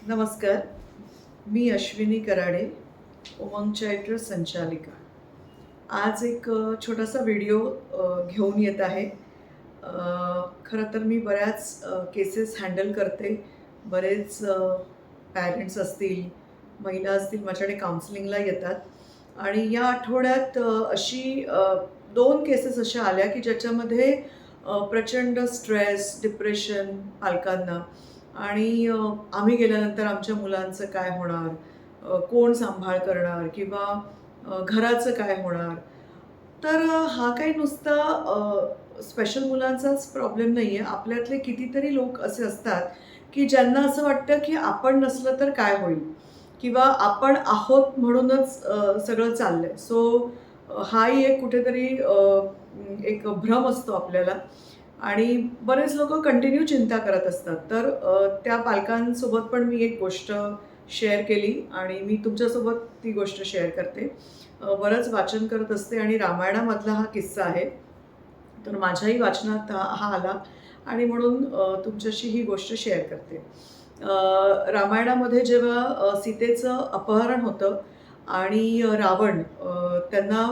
नमस्कार. मी अश्विनी कराडे, उमंग चारित्र संचालिका. आज एक छोटासा व्हिडिओ घेऊन येत आहे. खरं तर मी बऱ्याच केसेस हँडल करते. बरेच पॅरेंट्स असतील, महिला असतील माझ्याकडे काउन्सिलिंगला येतात आणि या आठवड्यात अशी 2 केसेस अशा आल्या की ज्याच्यामध्ये प्रचंड स्ट्रेस, डिप्रेशन पालकांना आणि आम्ही गेल्यानंतर आमच्या मुलांचं काय होणार? कोण सांभाळ करणार? किंवा घराचं काय होणार? तर हा काही नुसता स्पेशल मुलांचाच प्रॉब्लेम नाही आहे. आपल्यातले कितीतरी लोक असे असतात, की ज्यांना असं वाटतं, की आपण नसलं तर काय होईल? किंवा आपण आहोत म्हणूनच सगळं चाललंय. सो हाही एक कुठेतरी एक भ्रम असतो आपल्याला आणि बरेच लोकं कंटिन्यू चिंता करत असतात. तर त्या पालकांसोबत पण मी एक गोष्ट शेअर केली आणि मी तुमच्यासोबत ती गोष्ट शेअर करते. बरंच वाचन करत असते आणि रामायणामधला हा किस्सा आहे. तर माझ्याही वाचनात हा हा आला आणि म्हणून तुमच्याशी ही गोष्ट शेअर करते. रामायणामध्ये जेव्हा सीतेचं अपहरण होतं आणि रावण त्यांना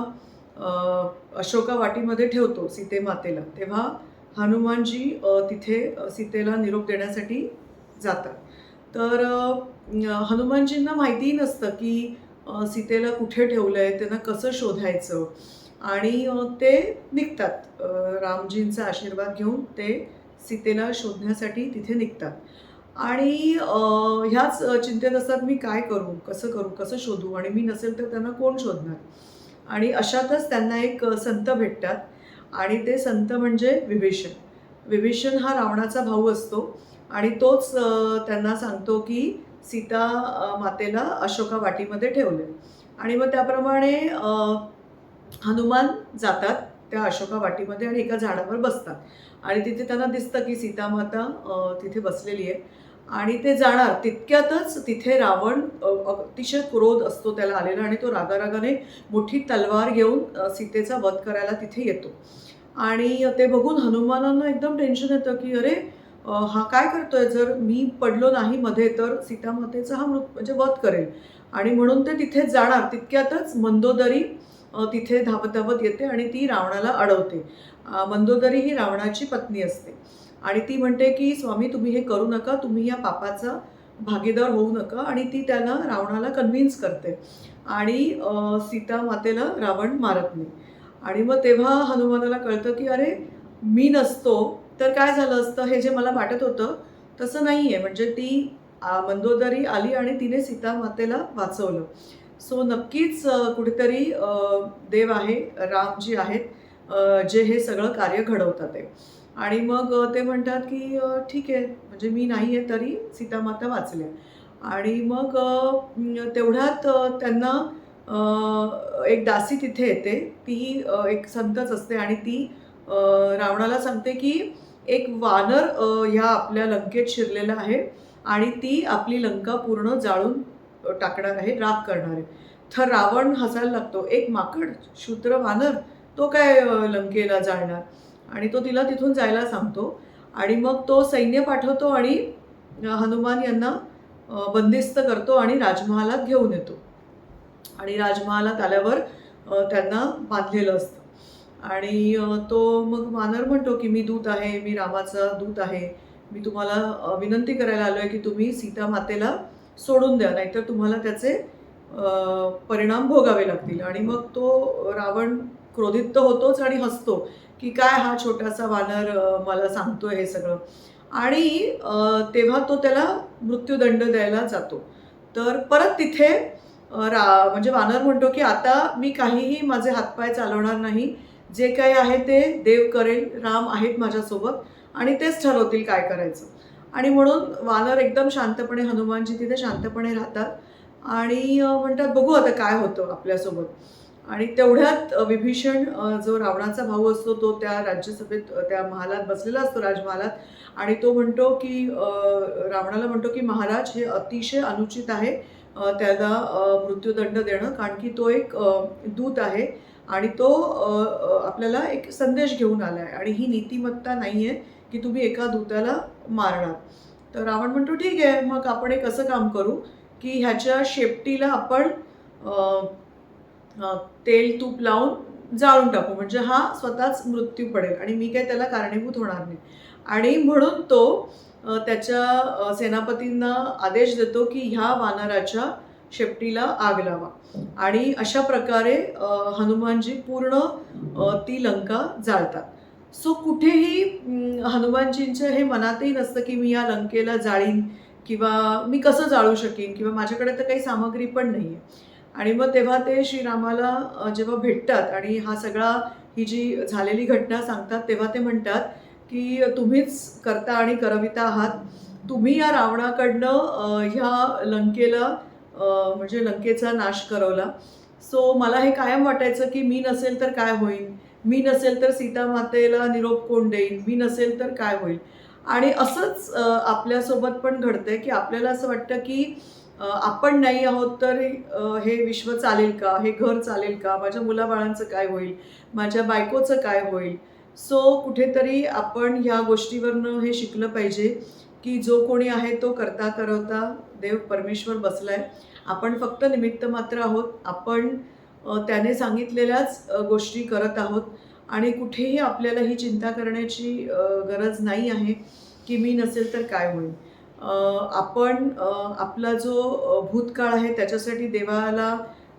अशोका वाटीमध्ये ठेवतो सीतेमातेला, तेव्हा हनुमानजी तिथे सीतेला निरोप देण्यासाठी जातात. तर हनुमानजींना माहितीही नसतं की सीतेला कुठे ठेवलंय, त्यांना कसं शोधायचं आणि ते निघतात. रामजींचा आशीर्वाद घेऊन ते सीतेला शोधण्यासाठी तिथे निघतात आणि ह्याच चिंतेत असतात, मी काय करू? कसं करू? कसं शोधू? आणि मी नसेल तर त्यांना कोण शोधणार? आणि अशातच त्यांना एक संत भेटतात आणि ते संत म्हणजे विभीषण. विभीषण हा रावणाचा भाऊ असतो आणि तोच त्यांना सांगतो की सीता मातेला अशोका वाटीमध्ये ठेवलंय आणि मग त्याप्रमाणे हनुमान जातात त्या अशोका वाटीमध्ये आणि एका झाडावर बसतात आणि तिथे त्यांना दिसतं की सीतामाता तिथे बसलेली आहे आणि ते जाणार तितक्यातच तिथे रावण अतिशय क्रोध असतो त्याला आलेला आणि तो रागारागाने मोठी तलवार घेऊन सीतेचा वध करायला तिथे येतो आणि ते बघून हनुमानांना एकदम टेन्शन येतं की अरे हा काय करतोय, जर मी पडलो नाही मध्ये तर सीतामातेचा हा म्हणजे वध करेल आणि म्हणून ते तिथे जाणार तितक्यातच मंदोदरी तिथे धावत धावत येते आणि ती रावणाला अडवते. मंदोदरी ही रावणाची पत्नी असते आणि ती म्हणते की स्वामी तुम्ही हे करू नका, तुम्ही या पापाचा भागीदार होऊ नका आणि ती त्याला रावणाला कन्व्हिन्स करते आणि सीता मातेला रावण मारत नाही आणि मग तेव्हा हनुमानाला कळतं की अरे मी नसतो तर काय झालं असतं, हे जे मला वाटत होतं तसं नाही आहे. म्हणजे ती मंदोदरी आली आणि तिने सीता मातेला वाचवलं. सो नक्कीच कुठेतरी देव आहे, रामजी आहेत जे हे सगळं कार्य घडवतात आहे. आणि मग ते म्हणतात की ठीक आहे, म्हणजे मी नाही आहे तरी सीतामाता वाचल्या. आणि मग तेवढ्यात त्यांना एक दासी तिथे येते. ती एक संतच असते आणि ती रावणाला सांगते की एक वानर ह्या आपल्या लंकेत शिरलेला आहे आणि ती आपली लंका पूर्ण जाळून टाकणार आहे, राख करणार आहे. तर रावण हसायला लागतो. एक माकड, शूद्र वानर, तो काय लंकेला जाळणार? आणि तो तिला तिथून जायला सांगतो आणि मग तो सैन्य पाठवतो आणि हनुमान यांना बंदिस्त करतो आणि राजमहालात घेऊन येतो. आणि राजमहालात आल्यावर त्यांना बांधलेलं असतं आणि तो मग वानर म्हणतो की मी दूत आहे, मी रामाचा दूत आहे. मी तुम्हाला विनंती करायला आलोय की तुम्ही सीता मातेला सोडून द्या, नाहीतर तुम्हाला त्याचे परिणाम भोगावे लागतील. आणि मग तो रावण क्रोधित तर होतोच आणि हसतो की काय हा छोटासा वानर मला सांगतोय हे सगळं. आणि तेव्हा तो त्याला मृत्यूदंड द्यायला जातो. तर परत तिथे म्हणजे वानर म्हणतो की आता मी काहीही माझे हातपाय चालवणार नाही. जे काही आहे ते देव करेल, राम आहेत माझ्यासोबत आणि तेच ठरवतील काय करायचं. आणि म्हणून वानर एकदम शांतपणे, हनुमानजी तिथे शांतपणे राहतात आणि म्हणतात बघू आता काय होतं आपल्यासोबत. आणि तेवढ्यात विभीषण जो रावणाचा भाऊ असतो तो त्या राज्यसभेत त्या महालात बसलेला असतो, राजमहालात. आणि तो म्हणतो की रावणाला म्हणतो की महाराज हे अतिशय अनुचित आहे त्याला मृत्यूदंड देणं, कारण की तो एक दूत आहे आणि तो आपल्याला एक संदेश घेऊन आला आहे आणि ही नीतिमत्ता नाही आहे की तुम्ही एका दूताला मारणार. तर रावण म्हणतो ठीक आहे, मग आपण एक असं काम करू की ह्याच्या शेपटीला आपण अ, अ, तेल तूप लावून जाळून टाकू, म्हणजे हा स्वतःच मृत्यू पडेल आणि मी काही त्याला कारणीभूत होणार नाही. आणि म्हणून तो त्याच्या सेनापतींना आदेश देतो की ह्या वानराच्या शेपटीला आग लावा. आणि अशा प्रकारे हनुमानजी पूर्ण ती लंका जाळतात. सो कुठेही हनुमानजींच्या हे मनातही नसतं की मी या लंकेला जाळीन किंवा मी कसं जाळू शकीन किंवा माझ्याकडे तर काही सामग्री पण नाहीये. आणि मग तेव्हा ते श्रीरामाला जेव्हा भेटतात आणि हा सगळा ही जी झालेली घटना सांगतात, तेव्हा ते म्हणतात, की "तुम्हीच कर्ता आणि करविता आहात. तुम्ही या रावणाकडनं ह्या लंकेला म्हणजे लंकेचा नाश करवला. सो मला हे कायम वाटायचं, की मी नसेल तर काय होईल? मी नसेल तर सीतामातेला निरोप कोण देईल? मी नसेल तर काय होईल?" आणि असंच आपल्यासोबत पण घडतंय, की आपल्याला असं वाटतं, की आपण नाही आहोत तर हे विश्व चालेल का? हे घर चालेल का? माझ्या मुलाबाळांचं काय होईल? माझ्या बायकोचं काय होईल? सो कुठेतरी आपण ह्या गोष्टीवरनं हे शिकलं पाहिजे, की जो कोणी आहे तो करता करवता देव परमेश्वर बसलाय. आपण फक्त निमित्त मात्र आहोत. आपण त्याने सांगितलेल्याच गोष्टी करत आहोत आणि कुठेही आपल्याला ही चिंता करण्याची गरज नाही आहे, की मी नसेल तर काय होईल? अ, आपण आपला जो भूतकाळ आहे त्याच्यासाठी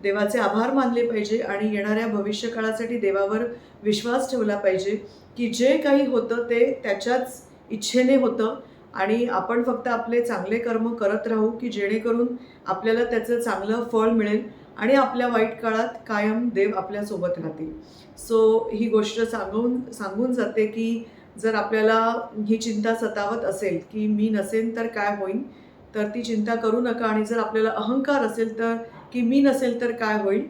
देवाचे आभार मानले पाहिजे आणि येणाऱ्या भविष्यकाळासाठी देवावर विश्वास ठेवला पाहिजे, की जे काही होतं ते त्याच्याच इच्छेने होतं आणि आपण फक्त आपले चांगले कर्म करत राहू, की जेणेकरून आपल्याला त्याचं चांगलं फळ मिळेल आणि आपल्या वाईट काळात कायम देव आपल्यासोबत राहतील. सो ही गोष्ट सांगून जाते, की जर आपल्याला ही चिंता सतावत असेल, की मी नसेन तर काय होईल? तर ती चिंता करू नका आणि जर आपल्याला अहंकार असेल तर, की मी नसेल तर काय होईल?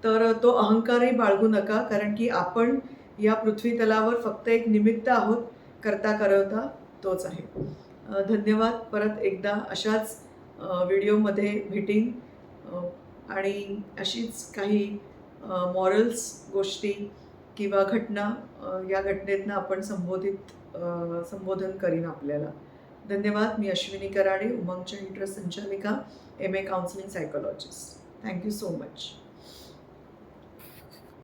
तर तो अहंकारही बाळगू नका. कारण की आपण या पृथ्वी तलावर फक्त एक निमित्त आहोत. करता करवता तोच आहे. धन्यवाद. परत एकदा अशाच व्हिडिओमध्ये भेटीन अ, आणि अशीच काही मॉरल्स गोष्टी किंवा घटना या घटनेतनं आपण संबोधन करीन आपल्याला. धन्यवाद. मी अश्विनी कराडे, उमंगच्या इंटरेस्ट संचालिका, M A counselling psychologist. Thank you so much.